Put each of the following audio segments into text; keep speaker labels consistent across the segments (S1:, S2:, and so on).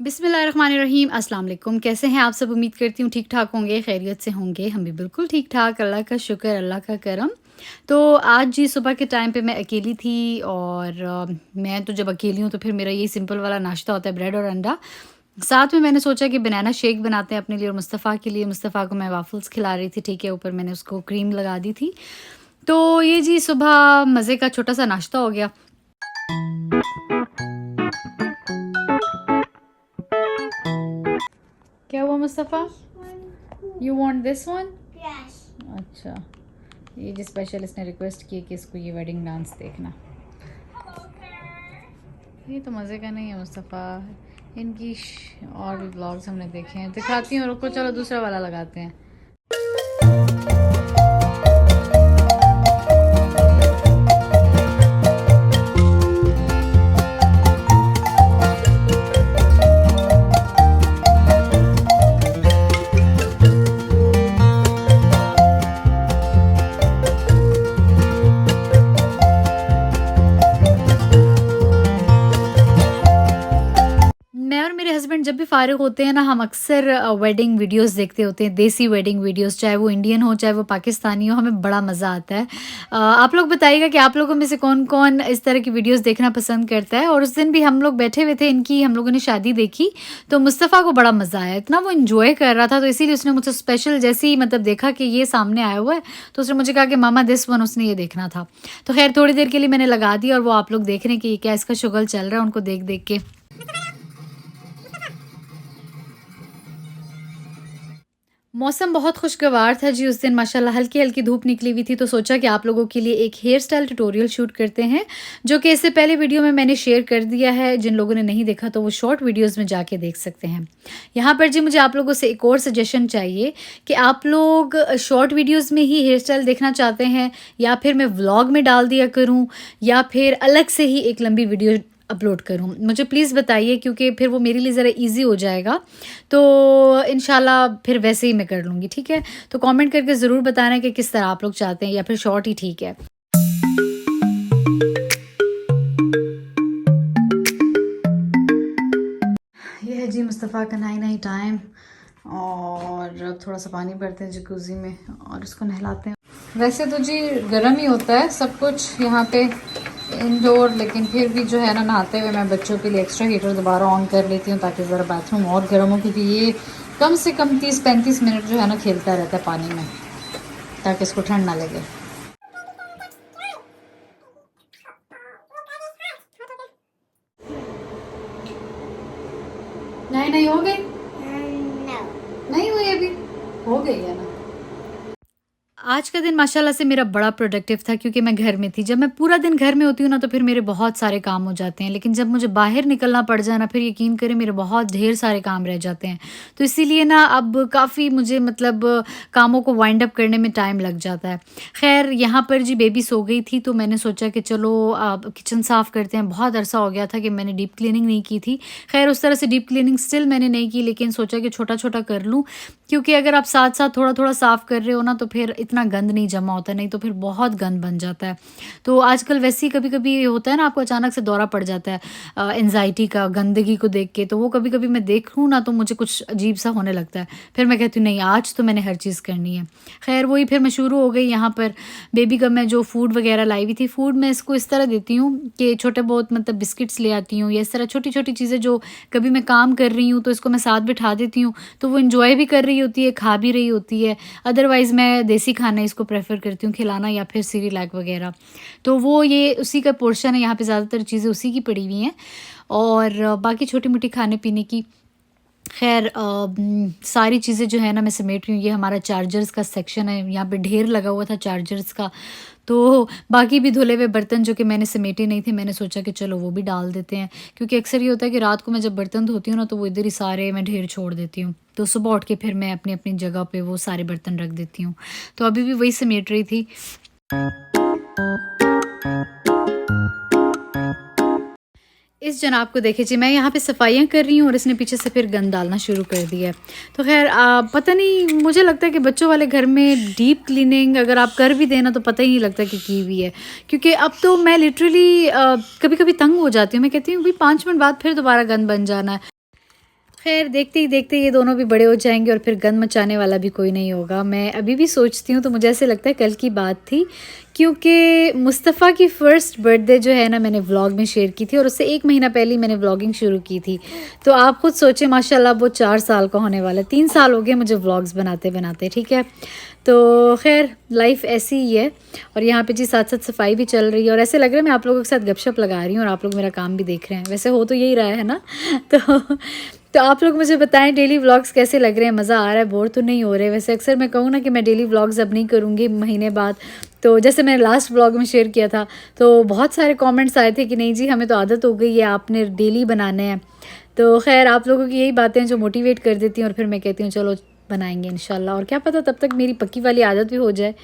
S1: बिस्मिल्लाहिर्रहमानिर्रहीम अस्सलाम वालेकुम। कैसे हैं आप सब? उम्मीद करती हूँ ठीक ठाक होंगे, खैरियत से होंगे। हम भी बिल्कुल ठीक ठाक, अल्लाह का शुक्र, अल्लाह का करम। तो आज जी सुबह के टाइम पे मैं अकेली थी और मैं तो जब अकेली हूँ तो फिर मेरा ये सिंपल वाला नाश्ता होता है, ब्रेड और अंडा। साथ में मैंने सोचा कि बनाना शेक बनाते हैं अपने लिए और मुस्तफ़ा के लिए। मुस्तफ़ा को मैं वाफ़ल्स खिला रही थी, ठीक है, ऊपर मैंने उसको क्रीम लगा दी थी। तो ये जी सुबह मज़े का छोटा-सा नाश्ता हो गया। क्या हुआ Mustafa? You want this one? अच्छा, ये जो स्पेशल इसने रिक्वेस्ट की कि इसको ये वेडिंग डांस देखना। ये तो मज़े का नहीं है मुस्तफ़ा। इनकी और भी ब्लॉग्स हमने देखे हैं, दिखाती हूँ, रुको, चलो दूसरा वाला लगाते हैं। मैं और मेरे हस्बैंड जब भी फ़ारिग होते हैं ना, हम अक्सर वेडिंग वीडियोस देखते होते हैं, देसी वेडिंग वीडियोस, चाहे वो इंडियन हो, चाहे वो पाकिस्तानी हो, हमें बड़ा मज़ा आता है। आप लोग बताइएगा कि आप लोगों में से कौन-कौन इस तरह की वीडियोस देखना पसंद करता है? और उस दिन भी हम लोग बैठे हुए थे, इनकी हम लोगों ने शादी देखी, तो मुस्तफ़ा को बड़ा मज़ा आया, इतना वो एन्जॉय कर रहा था, तो इसीलिए उसने मुझसे स्पेशल जैसे ही मतलब देखा कि ये सामने आया हुआ है, तो उसने मुझे कहा कि मामा दिस वन, उसने ये देखना था। तो ख़ैर थोड़ी देर के लिए मैंने लगा दी और वो आप लोग देख रहे हैं कि क्या इसका शुगल चल रहा है उनको देख-देख के। मौसम बहुत खुशगवार था जी उस दिन, माशाल्लाह हल्की-हल्की धूप निकली हुई थी, तो सोचा कि आप लोगों के लिए एक हेयर स्टाइल ट्यूटोरियल शूट करते हैं, जो कि इससे पहले वीडियो में मैंने शेयर कर दिया है। जिन लोगों ने नहीं देखा तो वो शॉर्ट वीडियोज़ में जाके देख सकते हैं। यहाँ पर जी मुझे आप लोगों से एक और सजेशन चाहिए कि आप लोग शॉर्ट वीडियोज़ में ही हेयर स्टाइल देखना चाहते हैं, या फिर मैं व्लॉग में डाल दिया करूँ, या फिर अलग से ही एक लंबी वीडियो अपलोड करूँ? मुझे प्लीज़ बताइए, क्योंकि फिर वो मेरे लिए ज़रा ईज़ी हो जाएगा। तो इंशाल्लाह फिर वैसे ही मैं कर लूँगी, ठीक है? तो कमेंट करके ज़रूर बताना कि किस तरह आप लोग चाहते हैं, या फिर शॉर्ट ही ठीक है। ये है जी मुस्तफ़ा का नहाई टाइम, और अब थोड़ा सा पानी भरते हैं जकूज़ी में और इसको नहलाते हैं। वैसे तो जी गर्म ही होता है सब कुछ यहाँ पे इंडोर, लेकिन फिर भी जो है ना, नहाते हुए मैं बच्चों के लिए एक्स्ट्रा हीटर दोबारा ऑन कर लेती हूँ ताकि ज़रा बाथरूम और गर्म हो, क्योंकि ये कम से कम 30-35 मिनट जो है ना खेलता रहता है पानी में, ताकि इसको ठंड ना लगे। नहीं नहीं हो गई, नहीं हुई अभी, हो गई है ना। आज का दिन माशाल्लाह से मेरा बड़ा प्रोडक्टिव था, क्योंकि मैं घर में थी। जब मैं पूरा दिन घर में होती हूँ ना, तो फिर मेरे बहुत सारे काम हो जाते हैं, लेकिन जब मुझे बाहर निकलना पड़ जाए ना, फिर यकीन करें मेरे बहुत ढेर सारे काम रह जाते हैं। तो इसीलिए ना अब काफ़ी मुझे मतलब कामों को वाइंड अप करने में टाइम लग जाता है। ख़ैर यहाँ पर जी बेबी सो गई थी, तो मैंने सोचा कि चलो अब किचन साफ़ करते हैं। बहुत अरसा हो गया था कि मैंने डीप क्लीनिंग नहीं की थी। ख़ैर उस तरह से डीप क्लीनिंग स्टिल मैंने नहीं की, लेकिन सोचा कि छोटा-छोटा कर लूँ, क्योंकि अगर आप साथ-साथ थोड़ा-थोड़ा साफ़ कर रहे हो ना, तो फिर इतना गंद नहीं जमा होता, नहीं तो फिर बहुत गंद बन जाता है। तो आजकल वैसे ही कभी-कभी होता है ना, आपको अचानक से दौरा पड़ जाता है एंग्ज़ायटी का, गंदगी को देख के। तो वो कभी-कभी मैं देखूँ ना, तो मुझे कुछ अजीब-सा होने लगता है। फिर मैं कहती हूँ नहीं, आज तो मैंने हर चीज़ करनी है। ख़ैर वही फिर मैं शुरू हो गई यहाँ पर। बेबी का मैं जो फ़ूड वग़ैरह लाई हुई थी, फ़ूड मैं इसको इस तरह देती हूँ कि छोटे बहुत मतलब बिस्किट्स ले आती हूँ, या इस तरह छोटी-छोटी चीज़ें जो कभी मैं काम कर रही हूँ, तो इसको मैं साथ बिठा देती हूँ, तो वो एन्जॉय भी कर रही होती है, खा भी रही होती है। अदरवाइज़ मैं देसी खाना इसको प्रेफ़र करती हूँ खिलाना, या फिर सेरेलैक वग़ैरह। तो वो ये उसी का पोर्शन है, यहाँ पे ज़्यादातर चीज़ें उसी की पड़ी हुई हैं, और बाकी छोटी-मोटी खाने-पीने की। ख़ैर सारी चीज़ें जो है ना मैं समेट रही हूँ। ये हमारा चार्जर्स का सेक्शन है, यहाँ पे ढेर लगा हुआ था चार्जर्स का। तो बाकी भी धुले हुए बर्तन जो कि मैंने समेटे नहीं थे, मैंने सोचा कि चलो वो भी डाल देते हैं, क्योंकि अक्सर ये होता है कि रात को मैं जब बर्तन धोती हूँ ना, तो वो इधर ही सारे मैं ढेर छोड़ देती हूँ। तो सुबह उठ के फिर मैं अपनी-अपनी जगह पे वो सारे बर्तन रख देती हूँ। तो अभी भी वही समेट रही थी। इस जनाब को देखिए जी, मैं यहाँ पे सफाइयाँ कर रही हूँ और इसने पीछे से फिर गंद डालना शुरू कर दिया है। तो ख़ैर पता नहीं, मुझे लगता है कि बच्चों वाले घर में डीप क्लीनिंग अगर आप कर भी देना, तो पता ही नहीं लगता कि की हुई है। क्योंकि अब तो मैं लिटरली कभी-कभी तंग हो जाती हूँ। मैं कहती हूँ भई 5 मिनट बाद फिर दोबारा गंद बन जाना है। खैर देखते ही देखते ये दोनों भी बड़े हो जाएंगे और फिर गंद मचाने वाला भी कोई नहीं होगा। मैं अभी भी सोचती हूँ, तो मुझे ऐसे लगता है कल की बात थी, क्योंकि मुस्तफ़ा की फ़र्स्ट बर्थडे जो है ना मैंने व्लॉग में शेयर की थी और उससे 1 महीना पहले ही मैंने व्लॉगिंग शुरू की थी। तो आप खुद सोचें माशाल्लाह वो 4 साल का होने वाला है। 3 साल हो गए मुझे व्लॉग्स बनाते बनाते, ठीक है। तो खैर लाइफ ऐसी ही है। और यहाँ पे जी साथ साथ सफाई भी चल रही है और ऐसे लग रहा है मैं आप लोगों के साथ गपशप लगा रही हूँ और आप लोग मेरा काम भी देख रहे हैं। वैसे हो तो यही रहा है ना। तो आप लोग मुझे बताएं डेली व्लॉग्स कैसे लग रहे हैं, मज़ा आ रहा है, बोर तो नहीं हो रहे। वैसे अक्सर मैं कहूँ ना कि मैं डेली व्लॉग्स अब नहीं करूँगी महीने बाद। तो जैसे मैंने लास्ट व्लॉग में शेयर किया था तो बहुत सारे कमेंट्स आए थे कि नहीं जी हमें तो आदत हो गई है, आपने डेली बनाने हैं। तो खैर आप लोगों की यही बातें जो मोटिवेट कर देती हैं और फिर मैं कहती हूँ चलो बनाएंगे इंशाल्लाह। और क्या पता तब तक मेरी पक्की वाली आदत भी हो जाए।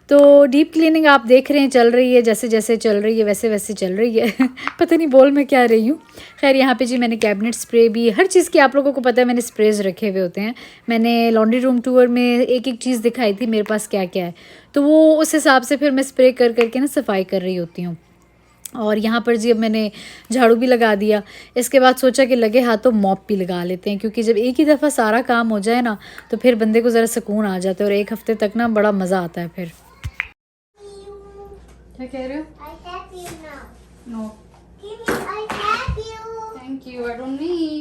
S1: तो डीप क्लीनिंग आप देख रहे हैं चल रही है, जैसे जैसे चल रही है वैसे वैसे चल रही है। पता नहीं बोल मैं क्या रही हूँ। खैर यहाँ पे जी मैंने कैबिनेट स्प्रे भी, हर चीज़ की आप लोगों को पता है मैंने स्प्रेज रखे हुए होते हैं। मैंने लॉन्ड्री रूम टूर में एक एक चीज़ दिखाई थी मेरे पास क्या क्या है, तो वो उस हिसाब से फिर मैं स्प्रे कर करके ना सफाई कर रही होती हूँ। और यहाँ पर जी अब मैंने झाड़ू भी लगा दिया। इसके बाद सोचा कि लगे हाथों मॉप भी लगा लेते हैं, क्योंकि जब एक ही दफ़ा सारा काम हो जाए ना तो फिर बंदे को ज़रा सुकून आ जाता है और एक हफ्ते तक ना बड़ा मज़ा आता है फिर। क्या कह रहे हो? I tap you now. No. Give me, I tap you. Thank you. I don't need.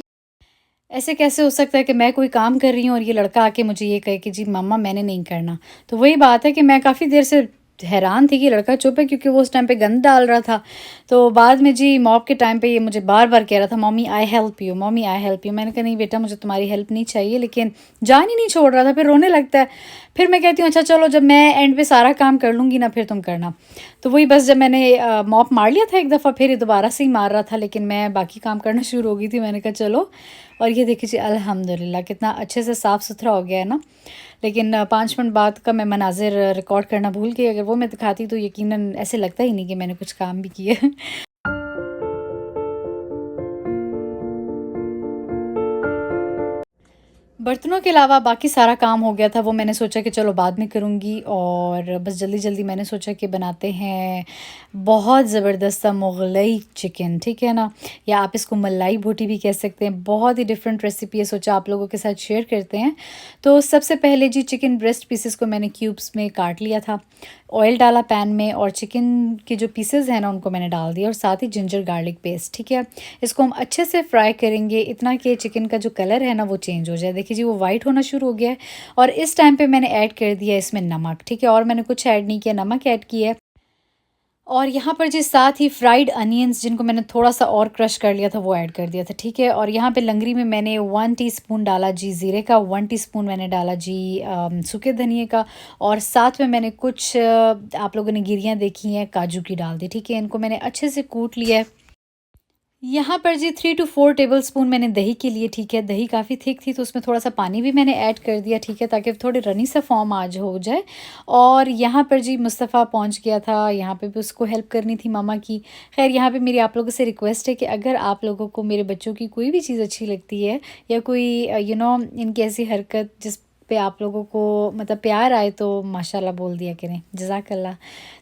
S1: ऐसे कैसे हो सकता है कि मैं कोई काम कर रही हूँ और ये लड़का आके मुझे ये कहे कि जी मम्मा मैंने नहीं करना। तो वही बात है कि मैं काफ़ी देर से हैरान थी कि लड़का चुप है, क्योंकि वो उस टाइम पे गंद डाल रहा था। तो बाद में जी मॉप के टाइम पे ये मुझे बार बार कह रहा था mummy I help you, mummy I help you. मैंने कहा नहीं बेटा मुझे तुम्हारी हेल्प नहीं चाहिए, लेकिन जान ही नहीं छोड़ रहा था। फिर रोने लगता है। फिर मैं कहती हूँ अच्छा चलो जब मैं एंड पे सारा काम कर लूँगी ना फिर तुम करना। तो वही बस जब मैंने मॉप मार लिया था एक दफ़ा, फिर ये दोबारा से ही मार रहा था, लेकिन मैं बाकी काम करना शुरू हो गई थी। मैंने कहा चलो। और ये देखिए जी अल्हम्दुलिल्लाह कितना अच्छे से साफ़ सुथरा हो गया है ना। लेकिन 5 मिनट बाद का मैं मनाज़िर रिकॉर्ड करना भूल गई। अगर वो मैं दिखाती तो यकीनन ऐसे लगता ही नहीं कि मैंने कुछ काम भी किया है। बर्तनों के अलावा बाकी सारा काम हो गया था, वो मैंने सोचा कि चलो बाद में करूँगी। और बस जल्दी जल्दी मैंने सोचा कि बनाते हैं बहुत ज़बरदस्त सा मुग़लई चिकन, ठीक है ना, या आप इसको मलाई बोटी भी कह सकते हैं। बहुत ही डिफरेंट रेसिपी है, सोचा आप लोगों के साथ शेयर करते हैं। तो सबसे पहले जी चिकन ब्रेस्ट पीसेस को मैंने क्यूब्स में काट लिया था, ऑयल डाला पैन में और चिकन के जो पीसेस हैं ना उनको मैंने डाल दिया और साथ ही जिंजर गार्लिक पेस्ट, ठीक है। इसको हम अच्छे से फ्राई करेंगे, इतना कि चिकन का जो कलर है ना वो चेंज हो जाए। देखिए जी वो वाइट होना शुरू हो गया है। और इस टाइम पे मैंने ऐड कर दिया इसमें नमक, ठीक है, और मैंने कुछ ऐड नहीं किया, नमक ऐड किया है। और यहाँ पर जी साथ ही फ्राइड अनियंस जिनको मैंने थोड़ा सा और क्रश कर लिया था वो ऐड कर दिया था, ठीक है। और यहाँ पे लंगरी में मैंने 1 टीस्पून डाला जी ज़ीरे का, 1 टीस्पून मैंने डाला जी सूखे धनिए का, और साथ में मैंने कुछ आप लोगों ने गिरियाँ देखी हैं काजू की डाल दी, ठीक है। इनको मैंने अच्छे से कूट लिया है। यहाँ पर जी 3 to 4 टेबलस्पून मैंने दही के लिए, ठीक है। दही काफ़ी थिक थी तो उसमें थोड़ा सा पानी भी मैंने ऐड कर दिया, ठीक है, ताकि थोड़े रनी सा फॉर्म आज हो जाए। और यहाँ पर जी मुस्तफ़ा पहुँच गया था, यहाँ पे भी उसको हेल्प करनी थी मामा की। खैर यहाँ पे मेरी आप लोगों से रिक्वेस्ट है कि अगर आप लोगों को मेरे बच्चों की कोई भी चीज़ अच्छी लगती है या कोई इनकी ऐसी हरकत जिस पे आप लोगों को मतलब प्यार आए तो माशाल्लाह बोल दिया करें, जज़ाकल्लाह।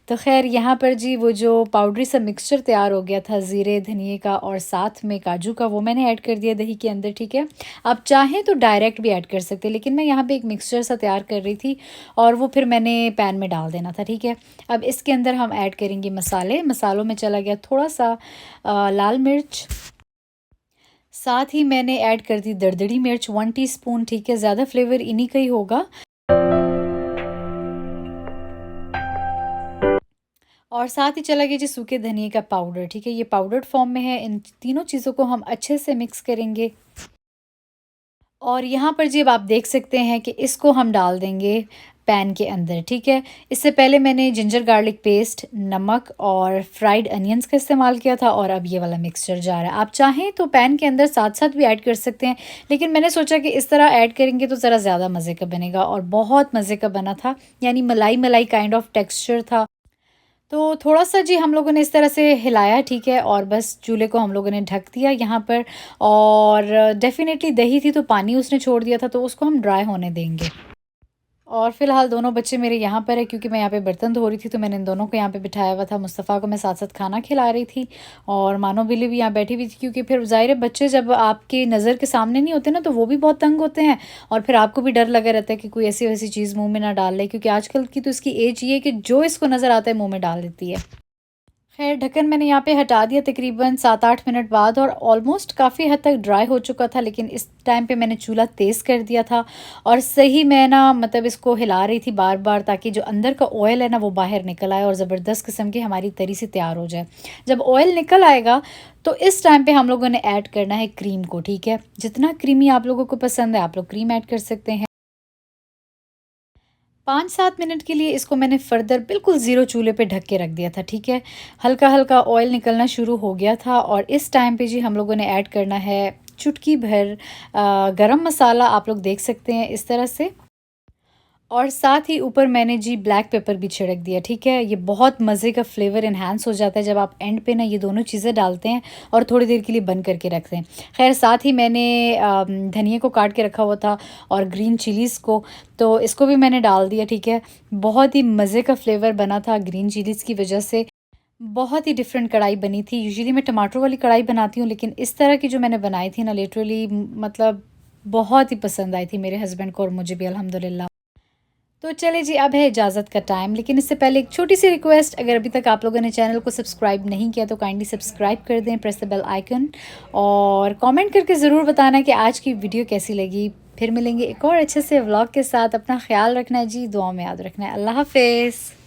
S1: तो ख़ैर यहाँ पर जी वो जो पाउडरी सा मिक्सचर तैयार हो गया था ज़ीरे धनिए का और साथ में काजू का, वो मैंने ऐड कर दिया दही के अंदर, ठीक है। आप चाहें तो डायरेक्ट भी ऐड कर सकते हैं, लेकिन मैं यहाँ पे एक मिक्सचर सा तैयार कर रही थी और वो फिर मैंने पैन में डाल देना था, ठीक है। अब इसके अंदर हम ऐड करेंगे मसाले। मसालों में चला गया थोड़ा सा लाल मिर्च, साथ ही मैंने ऐड कर दी दरदरी मिर्च 1 टीस्पून, ठीक है, ज़्यादा फ्लेवर इन्हीं का ही होगा। और साथ ही चला गया जी सूखे धनिए का पाउडर, ठीक है, ये पाउडर्ड फॉर्म में है। इन तीनों चीज़ों को हम अच्छे से मिक्स करेंगे। और यहाँ पर जी अब आप देख सकते हैं कि इसको हम डाल देंगे पैन के अंदर, ठीक है। इससे पहले मैंने जिंजर गार्लिक पेस्ट, नमक और फ्राइड अनियंस का इस्तेमाल किया था और अब ये वाला मिक्सचर जा रहा है। आप चाहें तो पैन के अंदर साथ साथ भी ऐड कर सकते हैं, लेकिन मैंने सोचा कि इस तरह ऐड करेंगे तो ज़रा ज़्यादा मज़े का बनेगा और बहुत मज़े का बना था, यानी मलाई मलाई काइंड ऑफ टेक्सचर था। तो थोड़ा-सा जी हम लोगों ने इस तरह से हिलाया, ठीक है, और बस चूल्हे को हम लोगों ने ढक दिया यहाँ पर। और डेफ़िनेटली दही थी तो पानी उसने छोड़ दिया था, तो उसको हम ड्राई होने देंगे। और फ़िलहाल दोनों बच्चे मेरे यहाँ पर है क्योंकि मैं यहाँ पे बर्तन धो रही थी, तो मैंने इन दोनों को यहाँ पे बिठाया हुआ था। मुस्तफ़ा को मैं साथ-साथ खाना खिला रही थी और मानो बिल्ली भी यहाँ बैठी हुई थी, क्योंकि फिर ज़ाहिर है बच्चे जब आपकी नज़र के सामने नहीं होते ना, तो वो भी बहुत तंग होते हैं और फिर आपको भी डर लगा रहता है कि कोई ऐसी-वैसी चीज़ मुँह में ना डाल ले, क्योंकि आजकल की तो इसकी एज ये है कि जो इसको नज़र आता है मुँह में डाल देती है। ख़ैर ढक्कन मैंने यहाँ पे हटा दिया तकरीबन 7-8 मिनट बाद और ऑलमोस्ट काफ़ी हद तक ड्राई हो चुका था, लेकिन इस टाइम पे मैंने चूल्हा तेज़ कर दिया था और सही मैं ना मतलब इसको हिला रही थी बार-बार, ताकि जो अंदर का ऑयल है ना वो बाहर निकल आए और ज़बरदस्त किस्म की हमारी तरी से तैयार हो जाए। जब ऑयल निकल आएगा तो इस टाइम पे हम लोगों ने ऐड करना है क्रीम को, ठीक है? जितना क्रीमी आप लोगों को पसंद है आप लोग क्रीम ऐड कर सकते हैं। 5-7 मिनट के लिए इसको मैंने फ़र्दर बिल्कुल ज़ीरो चूल्हे पे ढक के रख दिया था, ठीक है? हल्का-हल्का ऑयल निकलना शुरू हो गया था और इस टाइम पे जी हम लोगों ने ऐड करना है चुटकी भर गरम मसाला, आप लोग देख सकते हैं इस तरह से। और साथ ही ऊपर मैंने जी ब्लैक पेपर भी छिड़क दिया, ठीक है? ये बहुत मज़े का फ्लेवर एनहांस हो जाता है जब आप एंड पे ना ये दोनों चीज़ें डालते हैं और थोड़ी देर के लिए बंद करके रखते हैं। ख़ैर साथ ही मैंने धनिया को काट के रखा हुआ था और ग्रीन चिलीज़ को, तो इसको भी मैंने डाल दिया, ठीक है? बहुत ही मज़े का फ्लेवर बना था ग्रीन चिलीज़ की वजह से। बहुत ही डिफरेंट कढ़ाई बनी थी। यूजुअली मैं टमाटर वाली कढ़ाई बनाती हूँ, लेकिन इस तरह की जो मैंने बनाई थी ना लिटरली मतलब बहुत ही पसंद आई थी मेरे हस्बैंड को और मुझे भी अल्हम्दुलिल्लाह। तो चलिए जी, अब है इजाज़त का टाइम, लेकिन इससे पहले एक छोटी-सी रिक्वेस्ट, अगर अभी तक आप लोगों ने चैनल को सब्सक्राइब नहीं किया तो काइंडली सब्सक्राइब कर दें, प्रेस द बेल आइकन और कमेंट करके ज़रूर बताना कि आज की वीडियो कैसी लगी। फिर मिलेंगे एक और अच्छे से व्लॉग के साथ। अपना ख़्याल रखना है जी, दुआओं में याद रखना है। अल्लाह हाफ़िज़।